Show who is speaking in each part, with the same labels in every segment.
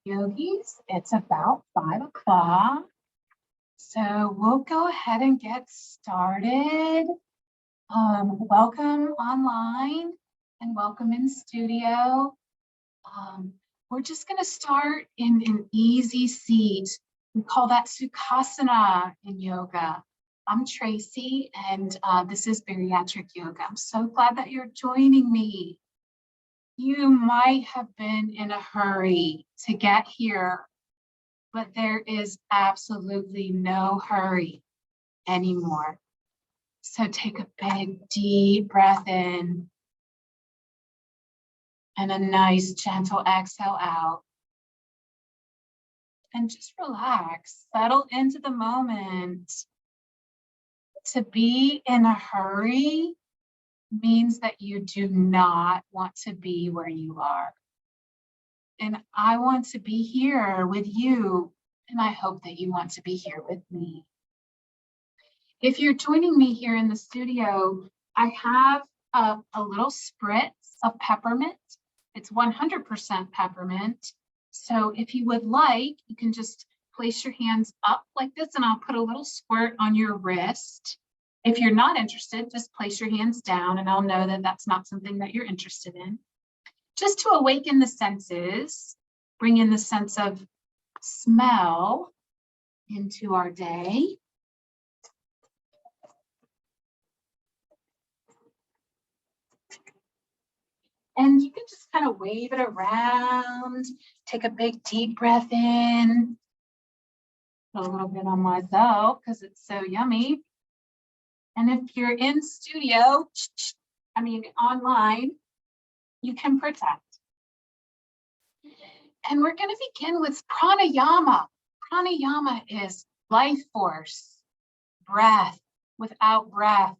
Speaker 1: Yogis, it's about 5 o'clock. So we'll go ahead and get started. Welcome online and welcome in studio. We're just going to start in an easy seat. We call that Sukhasana in yoga. I'm Tracy, and this is Bariatric Yoga. I'm so glad that you're joining me. You might have been in a hurry to get here, but there is absolutely no hurry anymore. So take a big, deep breath in and a nice, gentle exhale out. And just relax, settle into the moment. To be in a hurry means that you do not want to be where you are. And I want to be here with you, and I hope that you want to be here with me. If you're joining me here in the studio, I have a little spritz of peppermint. It's 100% peppermint. So if you would like, you can just place your hands up like this, and I'll put a little squirt on your wrist. If you're not interested, just place your hands down, and I'll know that that's not something that you're interested in. Just to awaken the senses, bring in the sense of smell into our day. And you can just kind of wave it around, take a big deep breath in. Put a little bit on myself because it's so yummy. And if you're in studio, online, you can protect. And we're going to begin with pranayama. Pranayama is life force, breath without breath.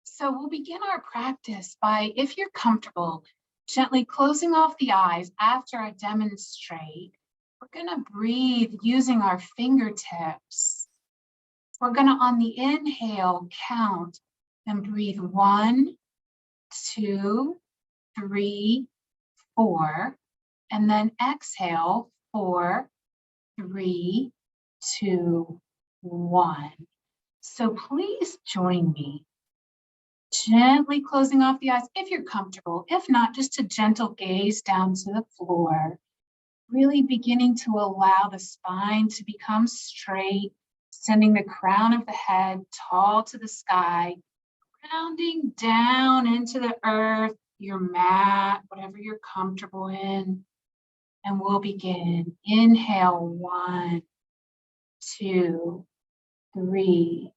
Speaker 1: So we'll begin our practice by, if you're comfortable, gently closing off the eyes after I demonstrate. We're going to breathe using our fingertips. We're going to, on the inhale, count and breathe 1, 2, 3, 4, and then exhale 4, 3, 2, 1. So please join me. Gently closing off the eyes if you're comfortable. If not, just a gentle gaze down to the floor. Really beginning to allow the spine to become straight, sending the crown of the head tall to the sky, grounding down into the earth, your mat, whatever you're comfortable in. And we'll begin. Inhale, 1, 2, 3,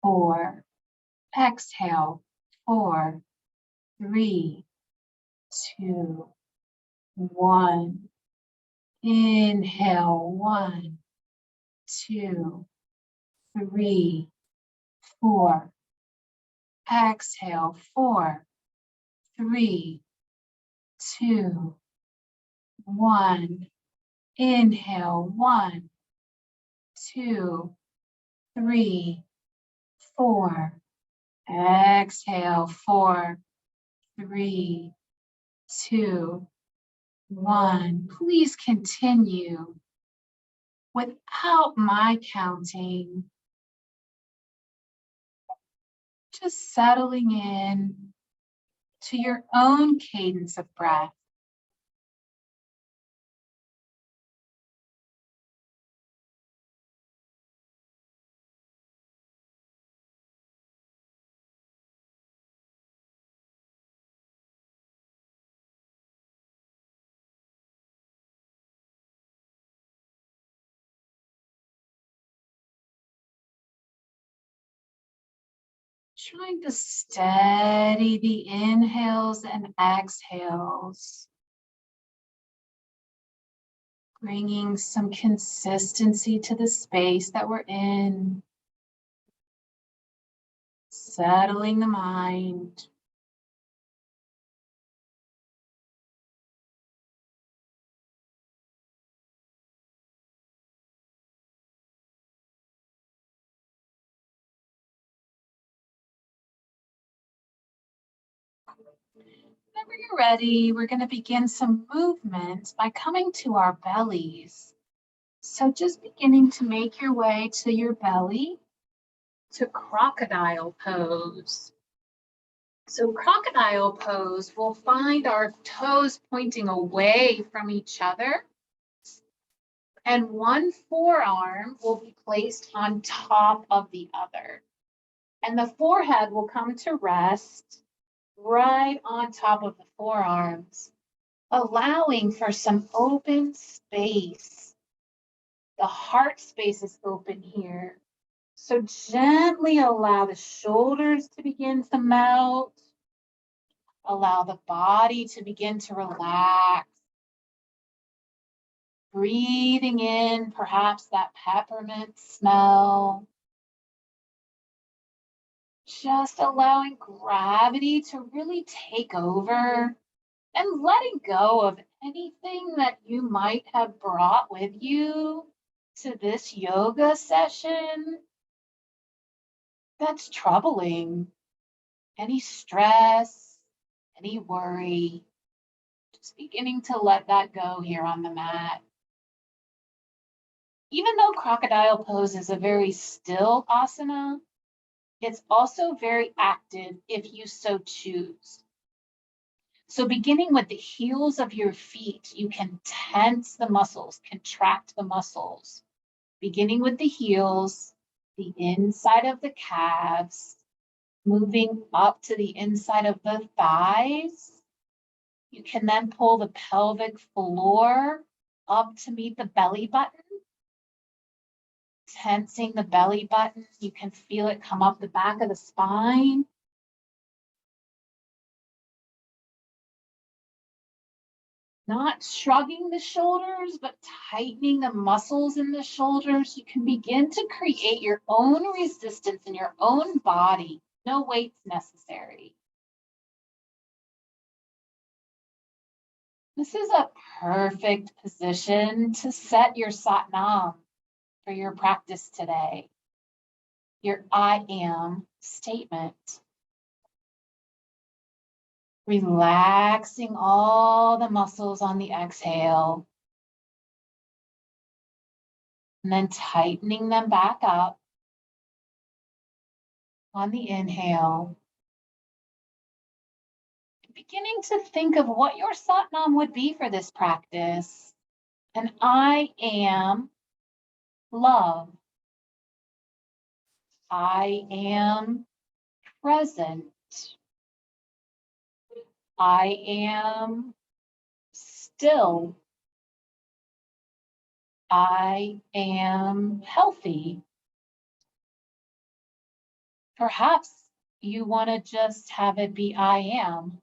Speaker 1: 4. Exhale, 4, 3, 2, 1. Inhale, 1, 2, 3, 4. Exhale, 4, 3, 2, 1. Inhale, 1, 2, 3, 4. Exhale, 4, 3, 2, 1. Please continue without my counting. Just settling in to your own cadence of breath. Trying to steady the inhales and exhales. Bringing some consistency to the space that we're in. Settling the mind. Whenever you're ready, we're going to begin some movement by coming to our bellies. So just beginning to make your way to your belly to Crocodile Pose. So Crocodile Pose, we'll find our toes pointing away from each other, and one forearm will be placed on top of the other. And the forehead will come to rest right on top of the forearms, allowing for some open space. The heart space is open here. So gently allow the shoulders to begin to melt. Allow the body to begin to relax. Breathing in perhaps that peppermint smell. Just allowing gravity to really take over and letting go of anything that you might have brought with you to this yoga session that's troubling. Any stress, any worry, just beginning to let that go here on the mat. Even though Crocodile Pose is a very still asana, it's also very active if you so choose. So beginning with the heels of your feet, you can tense the muscles, contract the muscles. Beginning with the heels, the inside of the calves, moving up to the inside of the thighs. You can then pull the pelvic floor up to meet the belly button. Tensing the belly button, you can feel it come up the back of the spine. Not shrugging the shoulders, but tightening the muscles in the shoulders. You can begin to create your own resistance in your own body. No weights necessary. This is a perfect position to set your Satnam for your practice today. Your I am statement. Relaxing all the muscles on the exhale. And then tightening them back up on the inhale. Beginning to think of what your Satnam would be for this practice. And I am love. I am present. I am still. I am healthy. Perhaps you want to just have it be I am.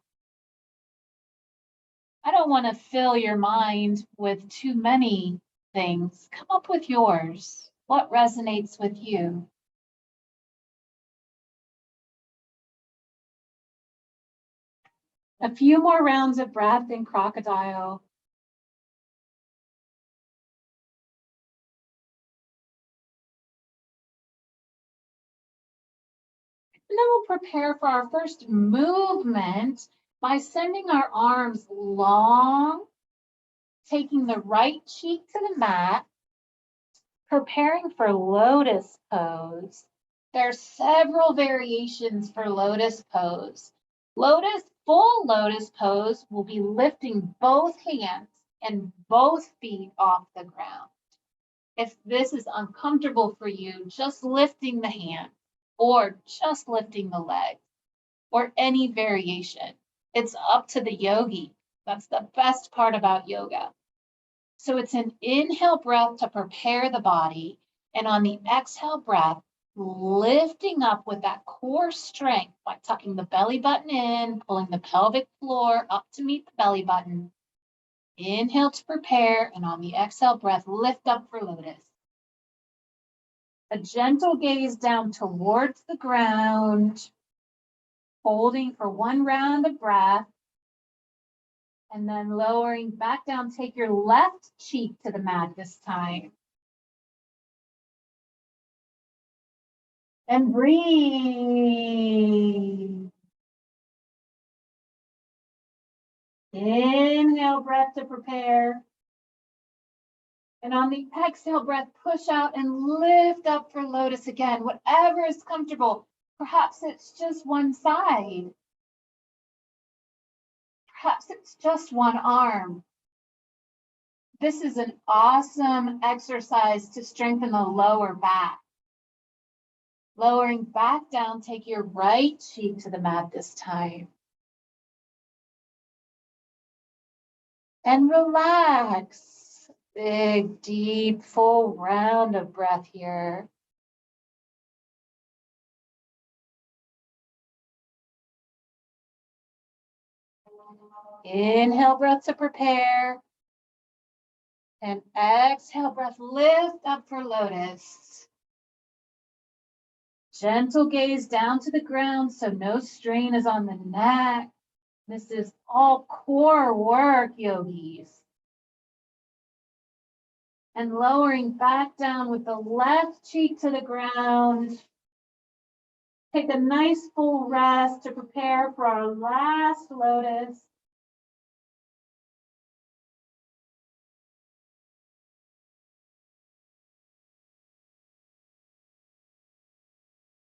Speaker 1: I don't want to fill your mind with too many things. Come up with yours. What resonates with you? A few more rounds of breath in Crocodile. And then we'll prepare for our first movement by sending our arms long, taking the right cheek to the mat, preparing for Lotus Pose. There are several variations for Lotus Pose. Full Lotus Pose will be lifting both hands and both feet off the ground. If this is uncomfortable for you, just lifting the hand or just lifting the leg or any variation. It's up to the yogi. That's the best part about yoga. So it's an inhale breath to prepare the body, and on the exhale breath, lifting up with that core strength by tucking the belly button in, pulling the pelvic floor up to meet the belly button. Inhale to prepare, and on the exhale breath, lift up for Lotus. A gentle gaze down towards the ground, holding for one round of breath, and then lowering back down. Take your left cheek to the mat this time. And breathe. Inhale breath to prepare. And on the exhale breath, push out and lift up for lotus again, whatever is comfortable. Perhaps it's just one side. Perhaps it's just one arm. This is an awesome exercise to strengthen the lower back. Lowering back down, take your right cheek to the mat this time. And relax. Big, deep, full round of breath here. Inhale breath to prepare. And exhale breath, lift up for lotus. Gentle gaze down to the ground so no strain is on the neck. This is all core work, yogis. And lowering back down with the left cheek to the ground. Take a nice full rest to prepare for our last lotus.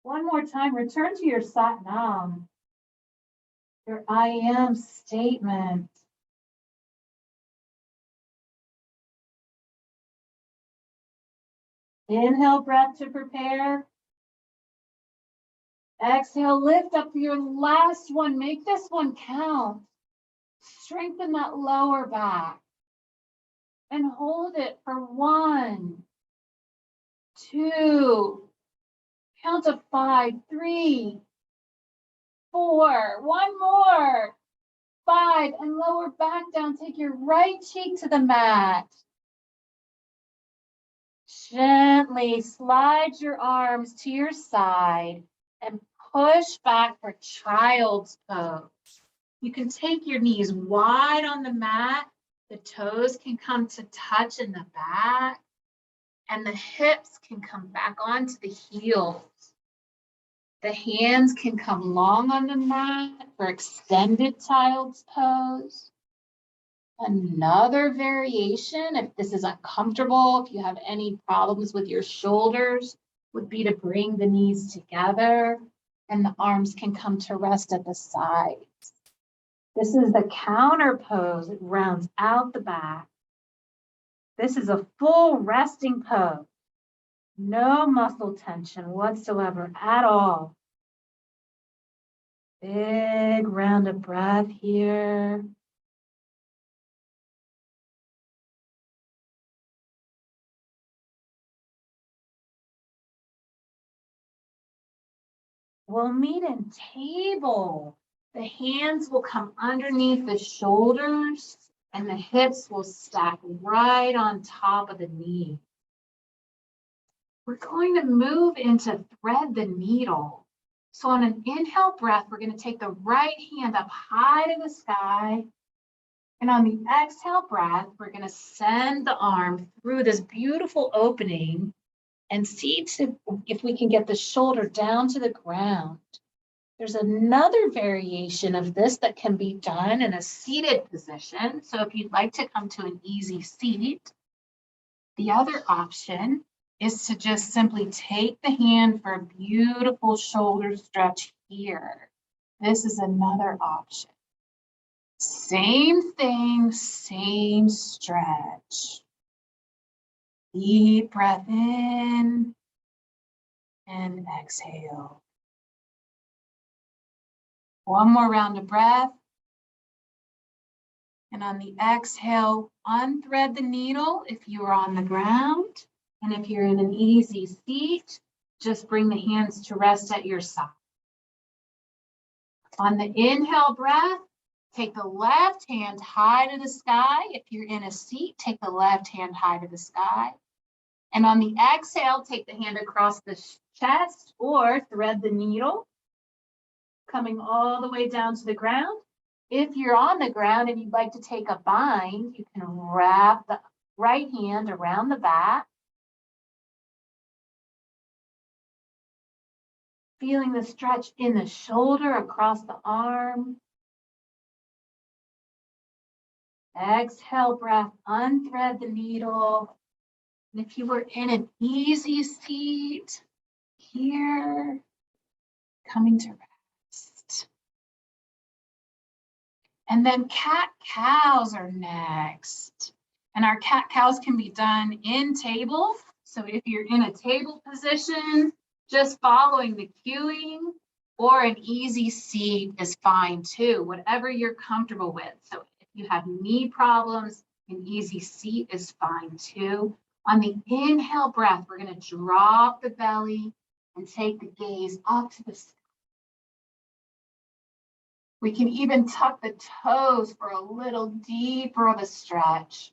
Speaker 1: One more time, return to your Sat Nam, your I am statement. Inhale, breath to prepare. Exhale, lift up for your last one. Make this one count. Strengthen that lower back. And hold it for 1, 2, count to 5, 3, 4, one more, 5, and lower back down. Take your right cheek to the mat. Gently slide your arms to your side and push back for child's pose. You can take your knees wide on the mat. The toes can come to touch in the back, and the hips can come back onto the heels. The hands can come long on the mat for extended child's pose. Another variation, if this is uncomfortable, if you have any problems with your shoulders, would be to bring the knees together and the arms can come to rest at the sides. This is the counter pose. It rounds out the back. This is a full resting pose. No muscle tension whatsoever at all. Big round of breath here. We'll meet in table. The hands will come underneath the shoulders and the hips will stack right on top of the knee. We're going to move into thread the needle. So on an inhale breath, we're going to take the right hand up high to the sky. And on the exhale breath, we're going to send the arm through this beautiful opening and see if we can get the shoulder down to the ground. There's another variation of this that can be done in a seated position. So if you'd like to come to an easy seat, the other option is to just simply take the hand for a beautiful shoulder stretch here. This is another option. Same thing, same stretch. Deep breath in and exhale. One more round of breath. And on the exhale, unthread the needle if you are on the ground. And if you're in an easy seat, just bring the hands to rest at your side. On the inhale breath, take the left hand high to the sky. If you're in a seat, take the left hand high to the sky. And on the exhale, take the hand across the chest or thread the needle, coming all the way down to the ground. If you're on the ground and you'd like to take a bind, you can wrap the right hand around the back. Feeling the stretch in the shoulder across the arm. Exhale, breath, unthread the needle. And if you were in an easy seat here, coming to rest. And then cat-cows are next. And our cat-cows can be done in table. So if you're in a table position, just following the cueing, or an easy seat is fine too, whatever you're comfortable with. So if you have knee problems, an easy seat is fine too. On the inhale breath, we're going to drop the belly and take the gaze up to the sky. We can even tuck the toes for a little deeper of a stretch.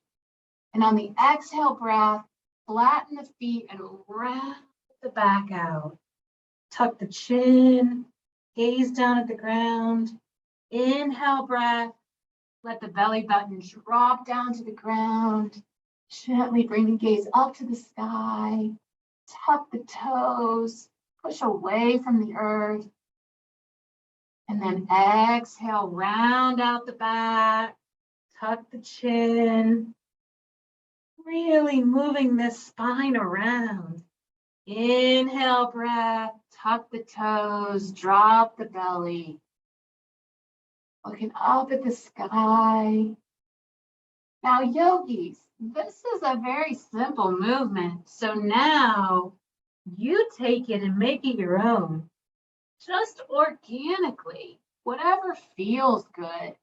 Speaker 1: And on the exhale breath, flatten the feet and round the back out. Tuck the chin, gaze down at the ground. Inhale breath, let the belly button drop down to the ground. Gently bring the gaze up to the sky. Tuck the toes, push away from the earth. And then exhale, round out the back, tuck the chin. Really moving this spine around. Inhale breath, tuck the toes, drop the belly. Looking up at the sky. Now, yogis, this is a very simple movement. So now you take it and make it your own. Just organically, whatever feels good.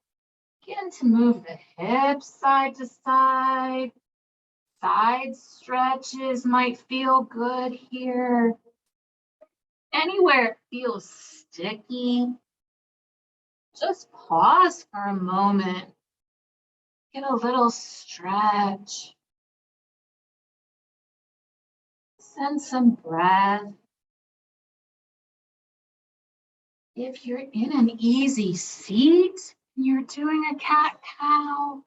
Speaker 1: Begin to move the hips side to side. Side stretches might feel good here. Anywhere it feels sticky, just pause for a moment. Get a little stretch. Send some breath. If you're in an easy seat, you're doing a cat-cow,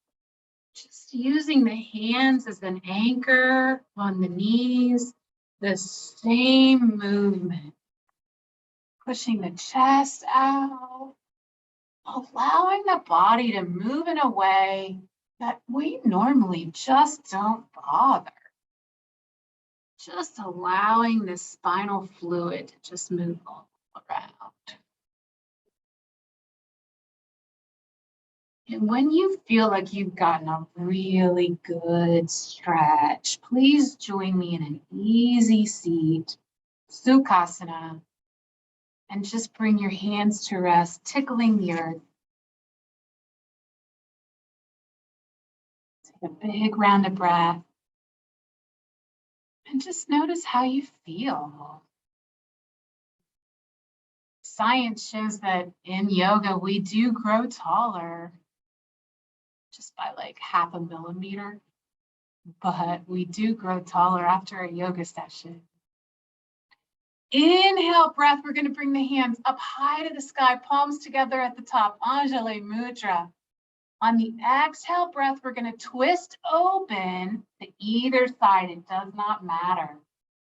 Speaker 1: just using the hands as an anchor on the knees, the same movement. Pushing the chest out, allowing the body to move in a way that we normally just don't bother. Just allowing the spinal fluid to just move all around. And when you feel like you've gotten a really good stretch, please join me in an easy seat, Sukhasana, and just bring your hands to rest, tickling the earth. Take a big round of breath. And just notice how you feel. Science shows that in yoga, we do grow taller. Just by like 0.5 millimeter, but we do grow taller after a yoga session. Inhale breath, we're going to bring the hands up high to the sky, palms together at the top, Anjali Mudra. On the exhale breath, we're going to twist open to either side. It does not matter.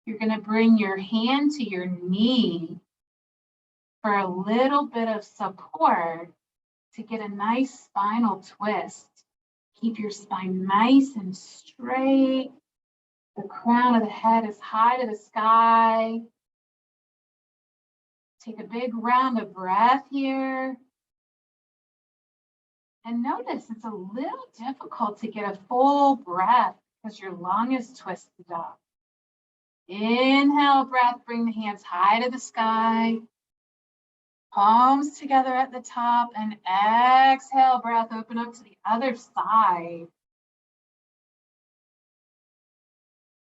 Speaker 1: You're going to bring your hand to your knee for a little bit of support to get a nice spinal twist. Keep your spine nice and straight. The crown of the head is high to the sky. Take a big round of breath here. And notice it's a little difficult to get a full breath because your lung is twisted up. Inhale breath, bring the hands high to the sky. Palms together at the top, and exhale breath, open up to the other side.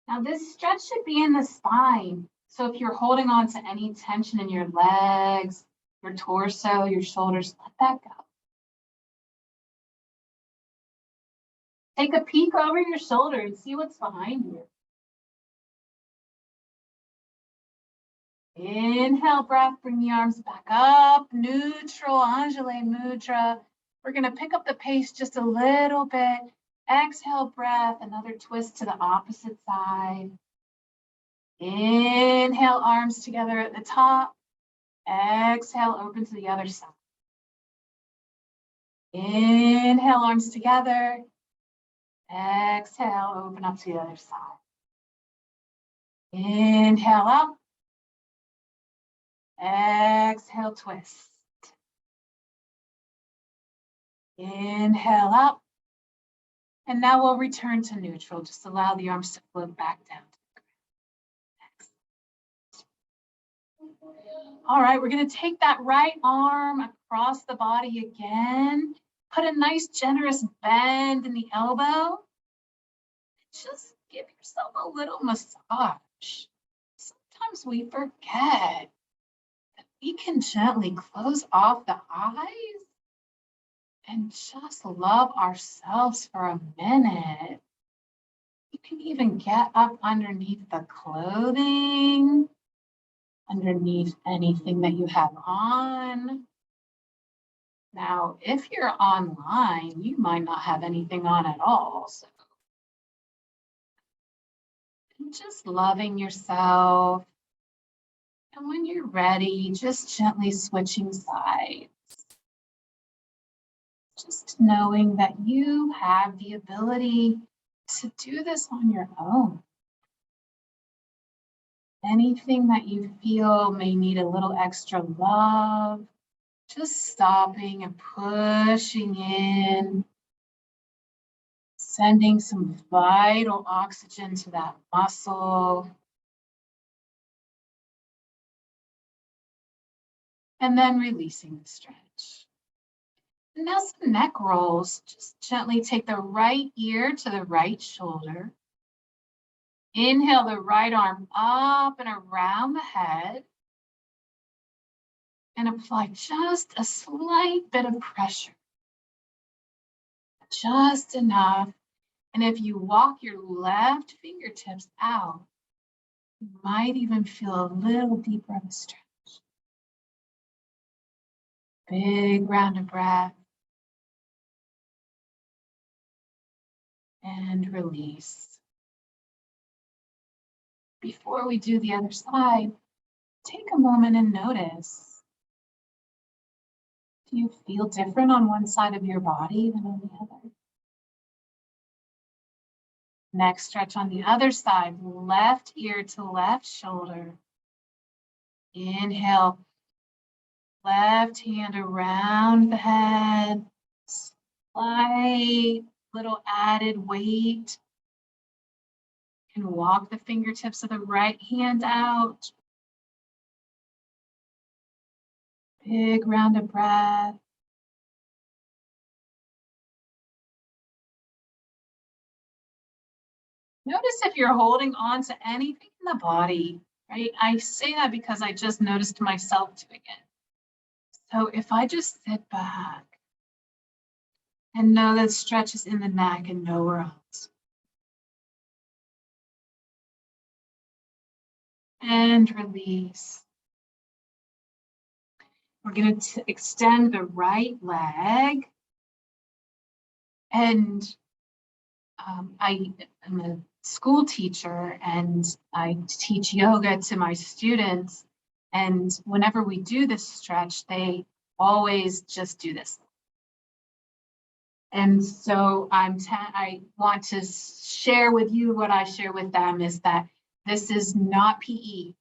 Speaker 1: Now this stretch should be in the spine. So if you're holding on to any tension in your legs, your torso, your shoulders, let that go. Take a peek over your shoulder and see what's behind you. Inhale breath, bring the arms back up, neutral, Anjali Mudra. We're going to pick up the pace just a little bit. Exhale breath, another twist to the opposite side. Inhale, arms together at the top. Exhale, open to the other side. Inhale, arms together. Exhale, open up to the other side. Inhale up. Exhale, twist. Inhale up. And now we'll return to neutral. Just allow the arms to float back down. All right, we're going to take that right arm across the body again. Put a nice generous bend in the elbow. Just give yourself a little massage. Sometimes we forget that we can gently close off the eyes and just love ourselves for a minute. You can even get up underneath the clothing, underneath anything that you have on. Now, if you're online, you might not have anything on at all. So just loving yourself. And when you're ready, just gently switching sides. Just knowing that you have the ability to do this on your own. Anything that you feel may need a little extra love, just stopping and pushing in, sending some vital oxygen to that muscle. And then releasing the stretch. And now some neck rolls. Just gently take the right ear to the right shoulder. Inhale the right arm up and around the head. And apply just a slight bit of pressure. Just enough. And if you walk your left fingertips out, you might even feel a little deeper of a stretch. Big round of breath. And release. Before we do the other side, take a moment and notice. Do you feel different on one side of your body than on the other? Next, stretch on the other side, left ear to left shoulder. Inhale, left hand around the head, slight little added weight. You can walk the fingertips of the right hand out. Big round of breath. Notice if you're holding on to anything in the body, right? I say that because I just noticed myself doing it. So if I just sit back and know that stretch is in the neck and nowhere else. And release. We're going to extend the right leg. And I am a school teacher and I teach yoga to my students. And whenever we do this stretch, they always just do this. And so I want to share with you what I share with them is that this is not PE.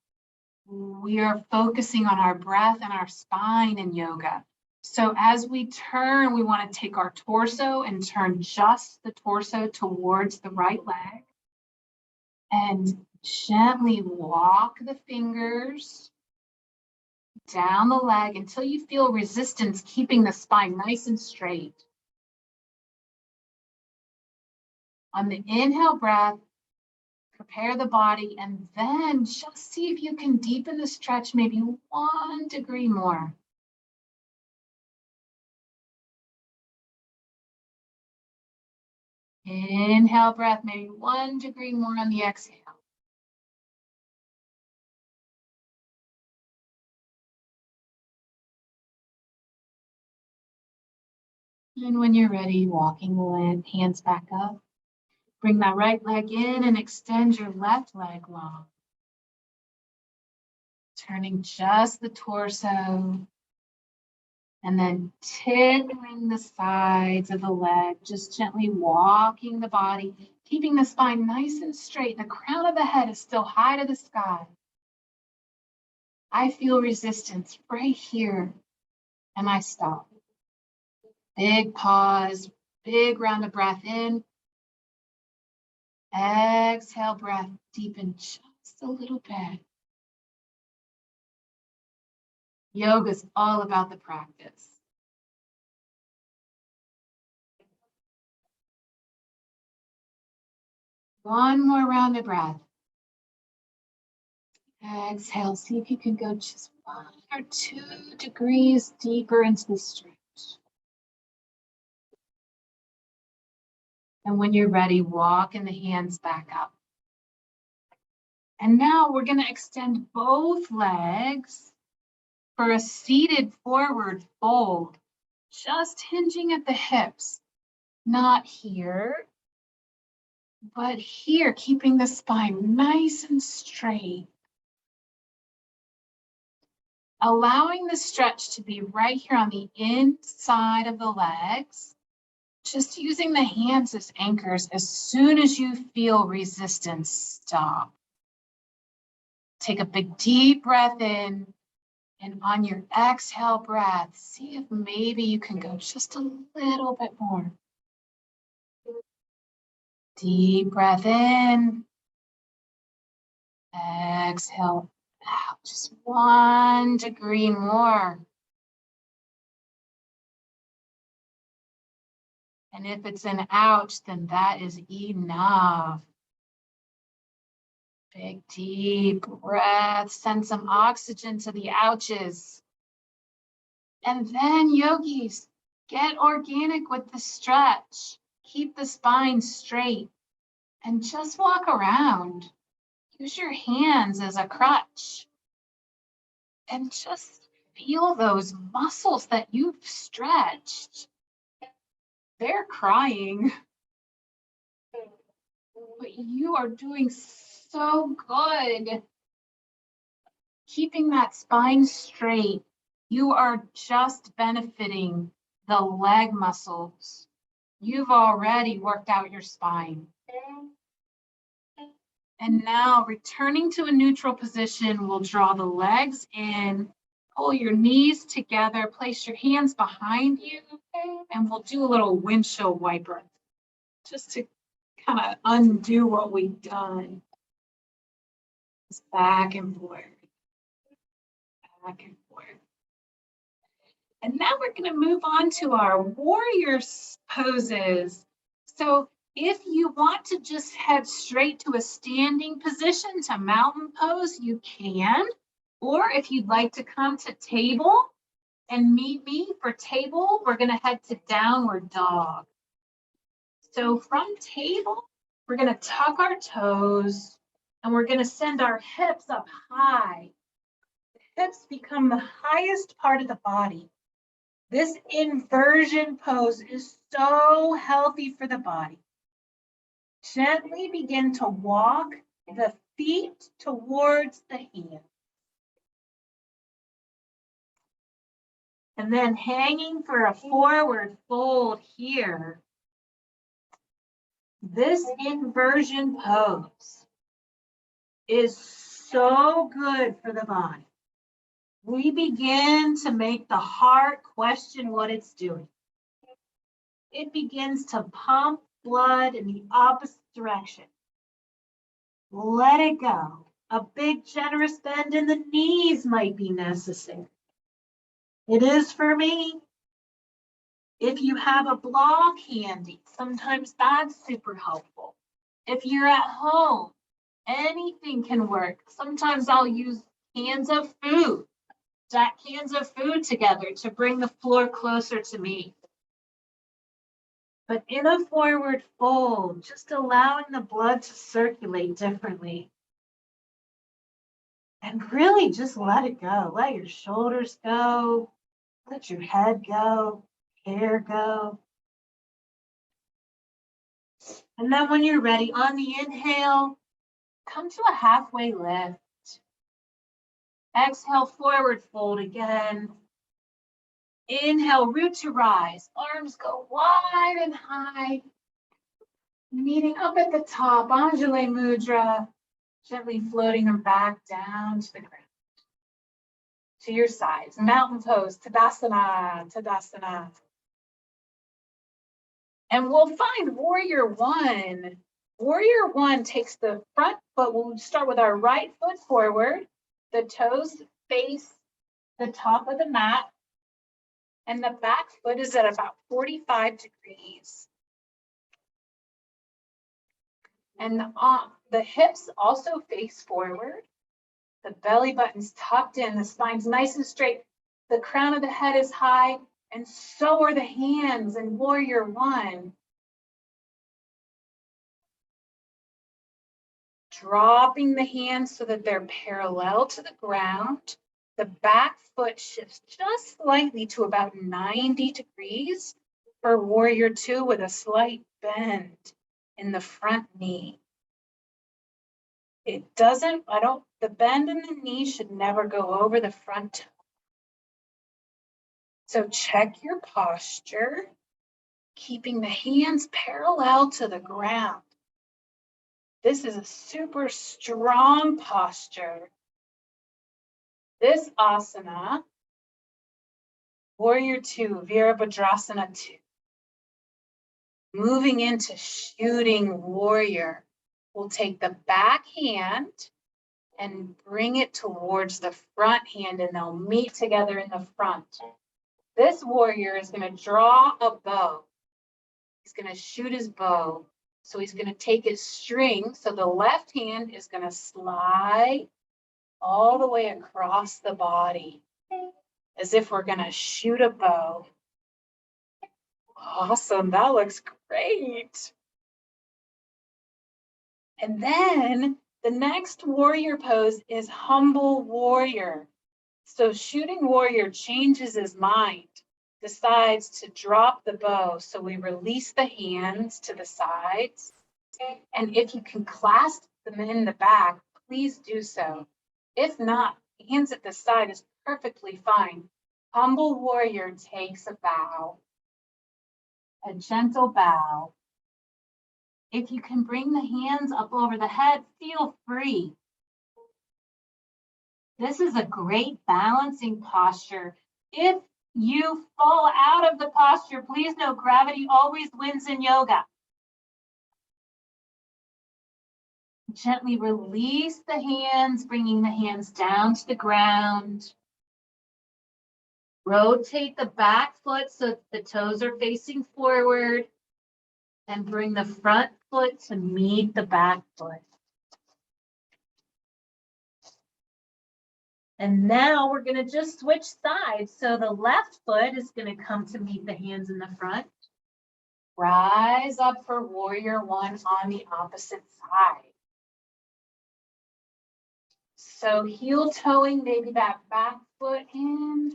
Speaker 1: We are focusing on our breath and our spine in yoga. So as we turn, we want to take our torso and turn just the torso towards the right leg. And gently walk the fingers down the leg until you feel resistance, keeping the spine nice and straight. On the inhale breath, prepare the body, and then just see if you can deepen the stretch maybe 1 degree more. Inhale breath, maybe 1 degree more on the exhale. And when you're ready, walking the hands back up. Bring that right leg in and extend your left leg long. Turning just the torso. And then tickling the sides of the leg, just gently walking the body, keeping the spine nice and straight. The crown of the head is still high to the sky. I feel resistance right here, and I stop. Big pause, big round of breath in. Exhale, breath, deepen just a little bit. Yoga is all about the practice. One more round of breath. Exhale, see if you can go just 1 or 2 degrees deeper into the stretch. And when you're ready, walking the hands back up. And now we're going to extend both legs for a seated forward fold, just hinging at the hips. Not here, but here, keeping the spine nice and straight. Allowing the stretch to be right here on the inside of the legs. Just using the hands as anchors. As soon as you feel resistance, stop. Take a big deep breath in, and on your exhale breath, see if maybe you can go just a little bit more. Deep breath in. Exhale out, just 1 degree more. And if it's an ouch, then that is enough. Big, deep breath. Send some oxygen to the ouches. And then, yogis, get organic with the stretch. Keep the spine straight. And just walk around. Use your hands as a crutch. And just feel those muscles that you've stretched. They're crying. But you are doing so good. Keeping that spine straight, you are just benefiting the leg muscles. You've already worked out your spine. And now, returning to a neutral position, we'll draw the legs in, pull your knees together, place your hands behind you, and we'll do a little windshield wiper just to kind of undo what we've done. Just back and forth, back and forth. And now we're going to move on to our warrior poses. So if you want to just head straight to a standing position to mountain pose, you can. Or if you'd like to come to table and meet me for table, we're going to head to downward dog. So from table, we're going to tuck our toes and we're going to send our hips up high. The hips become the highest part of the body. This inversion pose is so healthy for the body. Gently begin to walk the feet towards the hands. And then hanging for a forward fold here. This inversion pose is so good for the body. We begin to make the heart question what it's doing. It begins to pump blood in the opposite direction. Let it go. A big generous bend in the knees might be necessary. It is for me. If you have a block handy, sometimes that's super helpful. If you're at home, anything can work. Sometimes I'll use cans of food, stack cans of food together to bring the floor closer to me. But in a forward fold, just allowing the blood to circulate differently. And really just let it go. Let your shoulders go. Let your head go, hair go. And then when you're ready, on the inhale, come to a halfway lift. Exhale, forward fold again. Inhale, root to rise. Arms go wide and high. Meeting up at the top, Anjali Mudra. Gently floating them back down to the ground. To your sides. Mountain pose, Tadasana, Tadasana. And we'll find warrior one. Warrior one takes the front foot. We'll start with our right foot forward. The toes face the top of the mat. And the back foot is at about 45 degrees. And the hips also face forward. The belly button's tucked in. The spine's nice and straight. The crown of the head is high. And so are the hands in warrior one. Dropping the hands so that they're parallel to the ground. The back foot shifts just slightly to about 90 degrees for warrior two with a slight bend in the front knee. It doesn't, the bend in the knee should never go over the front toe. So check your posture, keeping the hands parallel to the ground. This is a super strong posture. This asana, warrior two, Virabhadrasana 2. Moving into shooting warrior. We'll take the back hand and bring it towards the front hand, and they'll meet together in the front. This warrior is going to draw a bow. He's going to shoot his bow. So he's going to take his string. So the left hand is going to slide all the way across the body as if we're going to shoot a bow. Awesome. That looks great. And then the next warrior pose is humble warrior. So shooting warrior changes his mind, decides to drop the bow. So we release the hands to the sides. And if you can clasp them in the back, please do so. If not, hands at the side is perfectly fine. Humble warrior takes a bow, a gentle bow. If you can bring the hands up over the head, feel free. This is a great balancing posture. If you fall out of the posture, please know gravity always wins in yoga. Gently release the hands, bringing the hands down to the ground. Rotate the back foot so the toes are facing forward. And bring the front foot to meet the back foot. And now we're going to just switch sides. So the left foot is going to come to meet the hands in the front. Rise up for warrior one on the opposite side. So heel toeing, maybe that back foot in.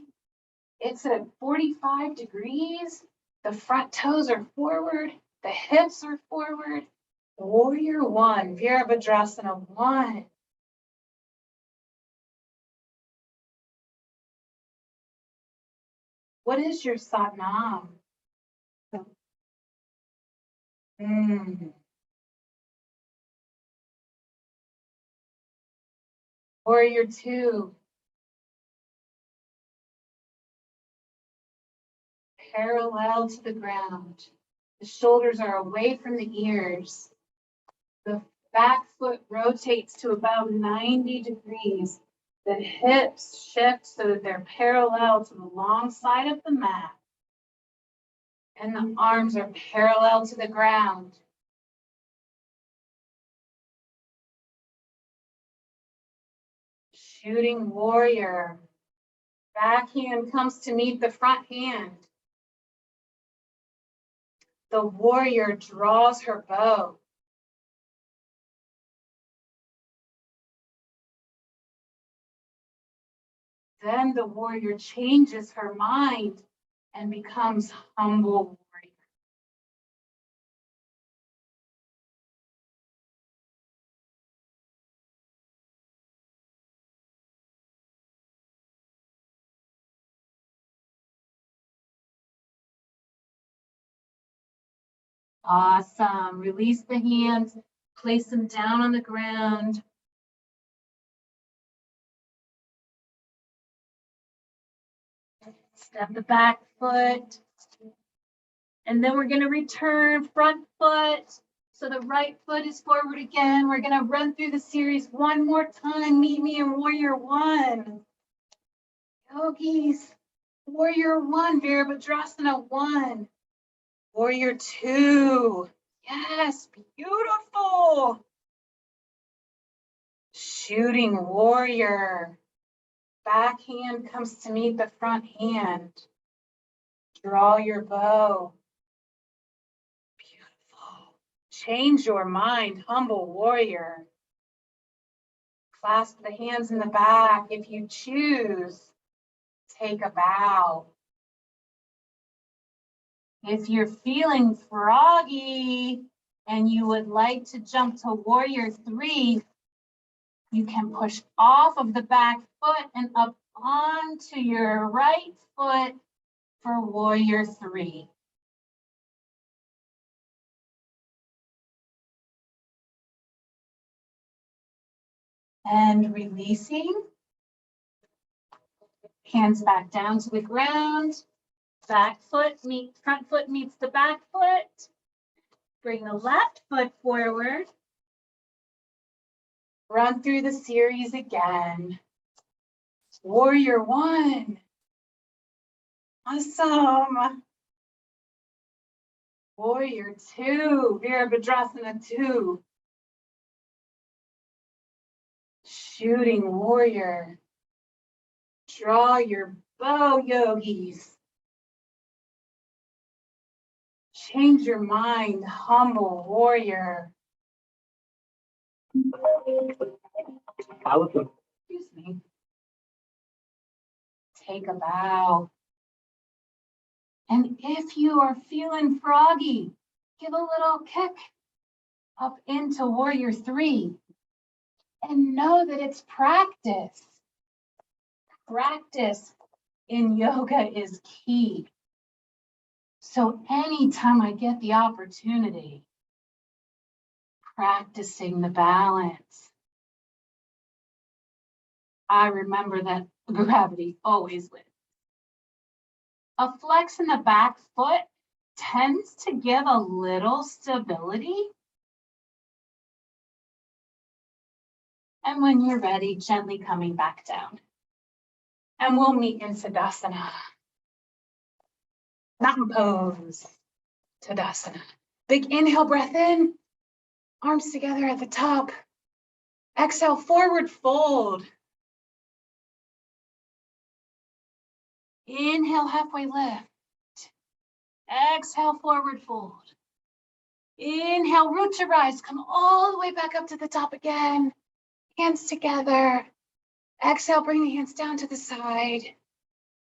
Speaker 1: It's at 45 degrees. The front toes are forward. The hips are forward. Warrior one, Virabhadrasana 1. What is your Satnam? Warrior two. Parallel to the ground. The shoulders are away from the ears. The back foot rotates to about 90 degrees. The hips shift so that they're parallel to the long side of the mat. And the arms are parallel to the ground. Shooting warrior. Back hand comes to meet the front hand. The warrior draws her bow. Then the warrior changes her mind and becomes humble warrior. Awesome. Release the hands, place them down on the ground. Step the back foot. And then we're going to return front foot. So the right foot is forward again. We're going to run through the series one more time. Meet me in Warrior One. Yogis, Warrior One, Virabhadrasana 1. Warrior 2. Yes, beautiful. Shooting warrior. Back hand comes to meet the front hand. Draw your bow. Beautiful. Change your mind, humble warrior. Clasp the hands in the back. If you choose, take a bow. If you're feeling froggy and you would like to jump to Warrior 3, you can push off of the back foot and up onto your right foot for Warrior 3. And releasing. Hands back down to the ground. Front foot meets the back foot. Bring the left foot forward. Run through the series again. Warrior 1. Awesome. Warrior 2, Virabhadrasana 2. Shooting warrior. Draw your bow, yogis. Change your mind, humble warrior. Excuse me. Take a bow. And if you are feeling froggy, give a little kick up into Warrior 3. And know that it's practice. Practice in yoga is key. So anytime I get the opportunity, practicing the balance, I remember that gravity always wins. A flex in the back foot tends to give a little stability. And when you're ready, gently coming back down. And we'll meet in Sadasana. Mountain pose. Tadasana. Big inhale, breath in. Arms together at the top. Exhale, forward fold. Inhale, halfway lift. Exhale, forward fold. Inhale, root to rise. Come all the way back up to the top again. Hands together. Exhale, bring the hands down to the side.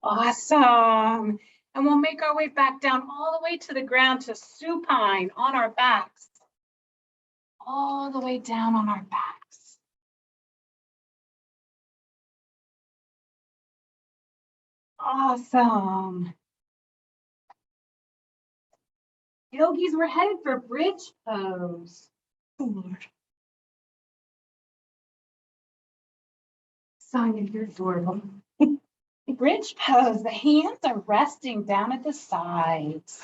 Speaker 1: Awesome. And we'll make our way back down all the way to the ground to supine on our backs. All the way down on our backs. Awesome. Yogis, we're headed for bridge pose. Oh, Lord. Sonia, you're adorable. Bridge pose, the hands are resting down at the sides.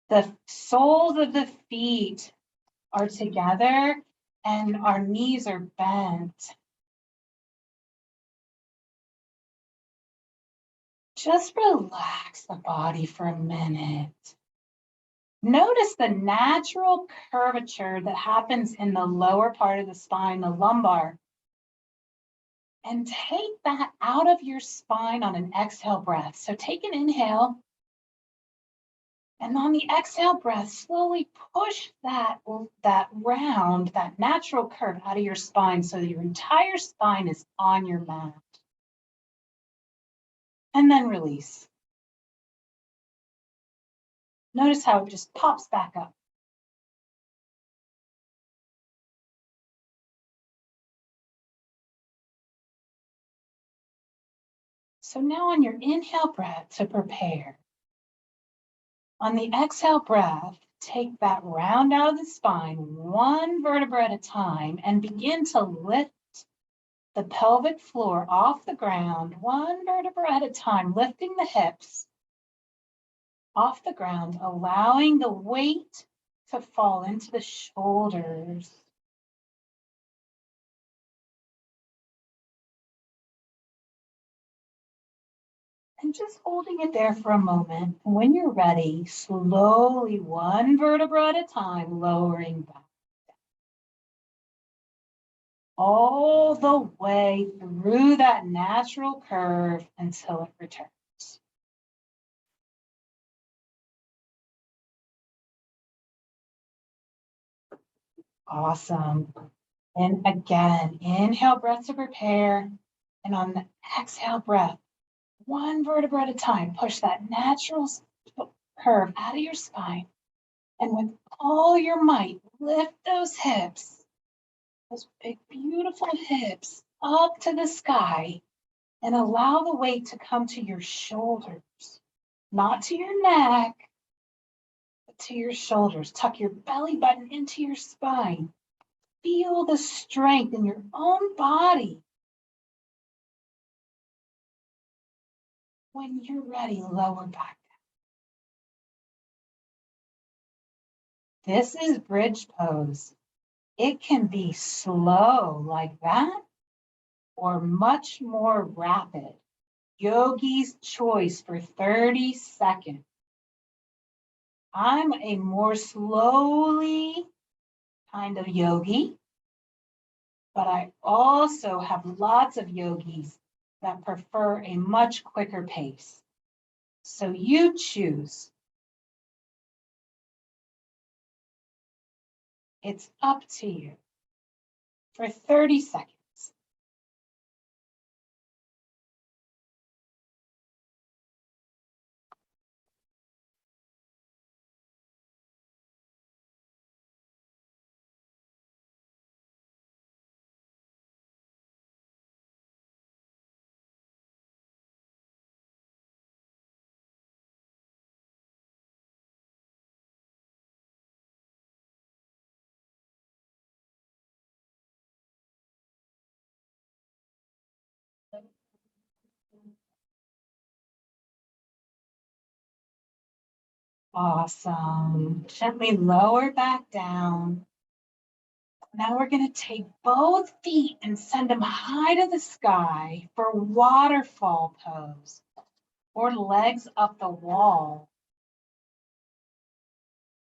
Speaker 1: The soles of the feet are together and our knees are bent. Just relax the body for a minute. Notice the natural curvature that happens in the lower part of the spine, the lumbar. And take that out of your spine on an exhale breath. So take an inhale. And on the exhale breath, slowly push that round, that natural curve out of your spine so that your entire spine is on your mat. And then release. Notice how it just pops back up. So now on your inhale breath to prepare. On the exhale breath, take that round out of the spine, one vertebra at a time, and begin to lift the pelvic floor off the ground, one vertebra at a time, lifting the hips off the ground, allowing the weight to fall into the shoulders. And just holding it there for a moment. And when you're ready, slowly, one vertebra at a time, lowering back. All the way through that natural curve until it returns. Awesome. And again, inhale, breath to prepare. And on the exhale breath, one vertebra at a time, push that natural curve out of your spine. And with all your might, lift those hips, those big, beautiful hips up to the sky, and allow the weight to come to your shoulders, not to your neck, but to your shoulders. Tuck your belly button into your spine. Feel the strength in your own body. When you're ready, lower back. This is bridge pose. It can be slow like that or much more rapid. Yogi's choice for 30 seconds. I'm a more slowly kind of yogi, but I also have lots of yogis that prefer a much quicker pace. So you choose. It's up to you for 30 seconds. Awesome. Gently lower back down. Now we're going to take both feet and send them high to the sky for waterfall pose, or legs up the wall.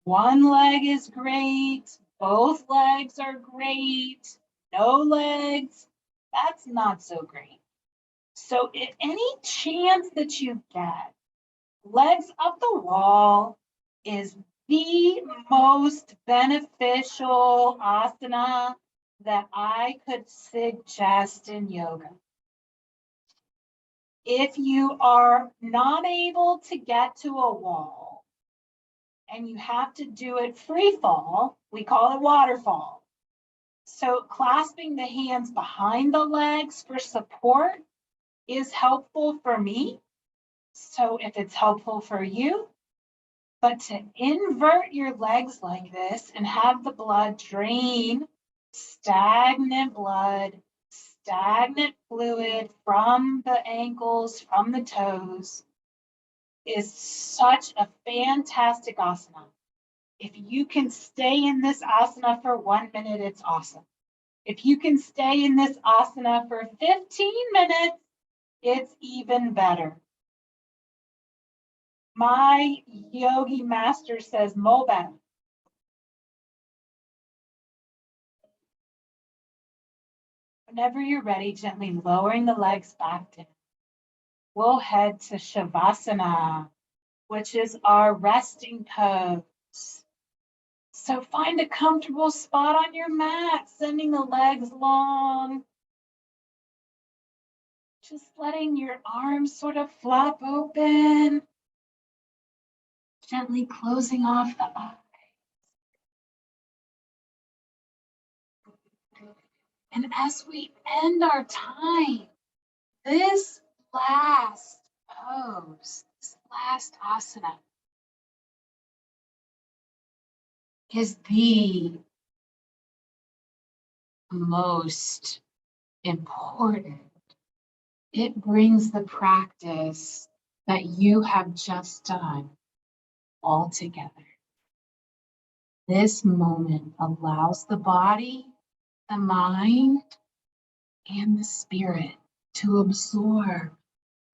Speaker 1: One leg is great. Both legs are great. No legs, that's not so great. So if any chance that you get, legs up the wall is the most beneficial asana that I could suggest in yoga. If you are not able to get to a wall and you have to do it free fall, we call it waterfall. So clasping the hands behind the legs for support is helpful for me. So if it's helpful for you, but to invert your legs like this and have the blood drain, stagnant blood, stagnant fluid from the ankles, from the toes, is such a fantastic asana. If you can stay in this asana for 1 minute, it's awesome. If you can stay in this asana for 15 minutes, it's even better. My yogi master says more better. Whenever you're ready, gently lowering the legs back down. We'll head to Shavasana, which is our resting pose. So find a comfortable spot on your mat, sending the legs long. Just letting your arms sort of flop open. Gently closing off the eyes. And as we end our time, this last pose, this last asana, is the most important. It brings the practice that you have just done all together. This moment allows the body, the mind, and the spirit to absorb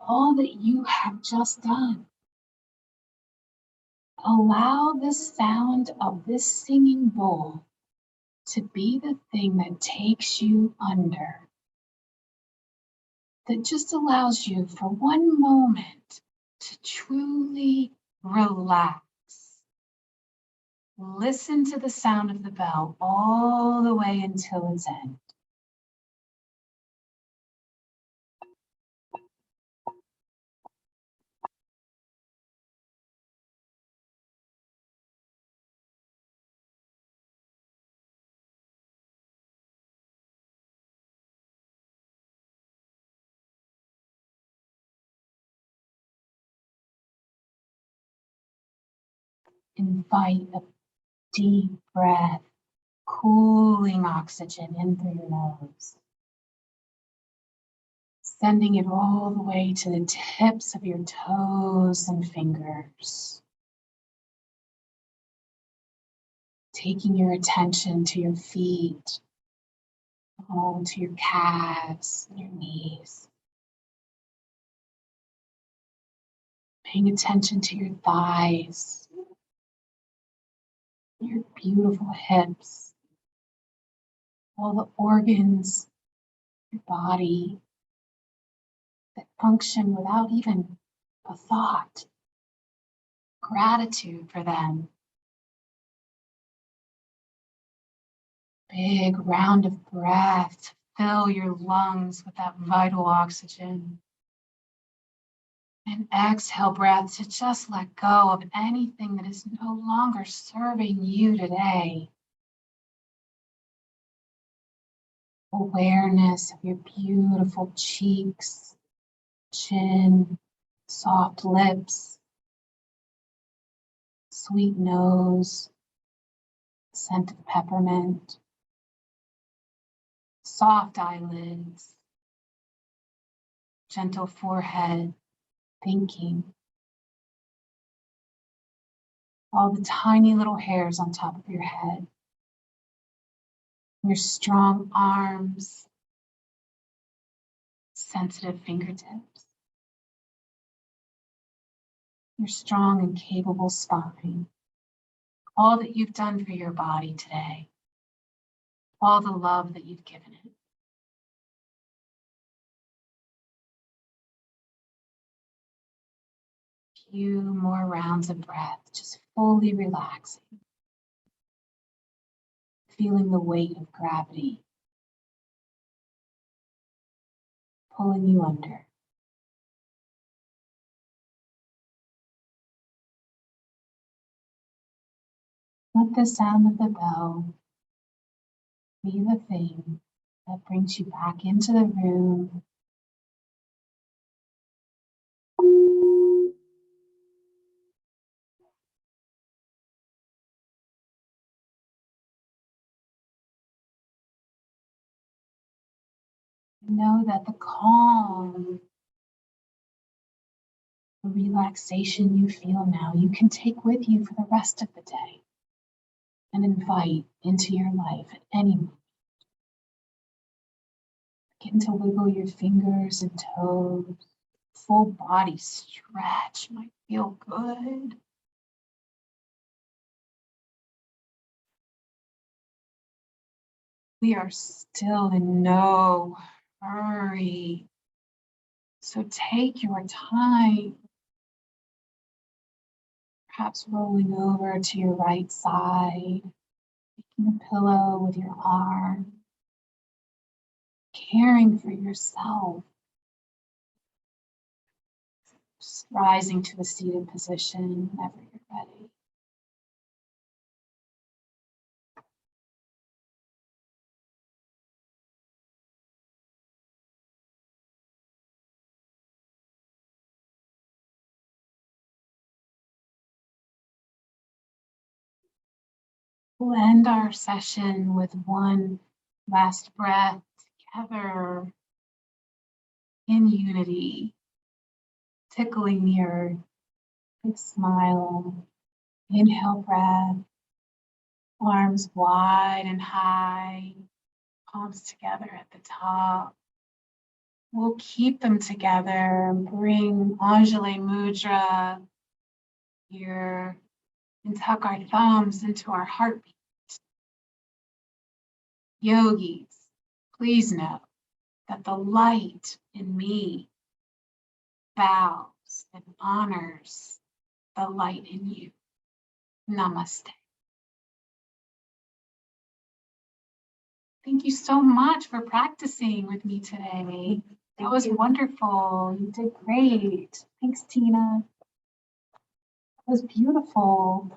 Speaker 1: all that you have just done. Allow the sound of this singing bowl to be the thing that takes you under, that just allows you for one moment to truly relax. Listen to the sound of the bell all the way until its end. Invite a deep breath, cooling oxygen in through your nose, sending it all the way to the tips of your toes and fingers. Taking your attention to your feet, to your calves and your knees. Paying attention to your thighs, your beautiful hips, all the organs, your body that function without even a thought. Gratitude for them. Big round of breath. Fill your lungs with that vital oxygen. And exhale breath to just let go of anything that is no longer serving you today. Awareness of your beautiful cheeks, chin, soft lips, sweet nose, scent of peppermint, soft eyelids, gentle forehead, thinking. All the tiny little hairs on top of your head. Your strong arms, sensitive fingertips. Your strong and capable spine. All that you've done for your body today. All the love that you've given it. Few more rounds of breath, just fully relaxing. Feeling the weight of gravity pulling you under. Let the sound of the bell be the thing that brings you back into the room. Know that the calm, the relaxation you feel now, you can take with you for the rest of the day and invite into your life at any moment. Begin to wiggle your fingers and toes. Full body stretch might feel good. We are still in no hurry. So take your time. Perhaps rolling over to your right side, taking a pillow with your arm, caring for yourself. Just rising to a seated position whenever you're ready. We'll end our session with one last breath together in unity, tickling the earth. Big smile. Inhale breath. Arms wide and high. Palms together at the top. We'll keep them together and bring Anjali Mudra here and tuck our thumbs into our heartbeat. Yogis, please know that the light in me bows and honors the light in you. Namaste. Thank you so much for practicing with me today. That was wonderful. You did great. Thanks, Tina. That was beautiful.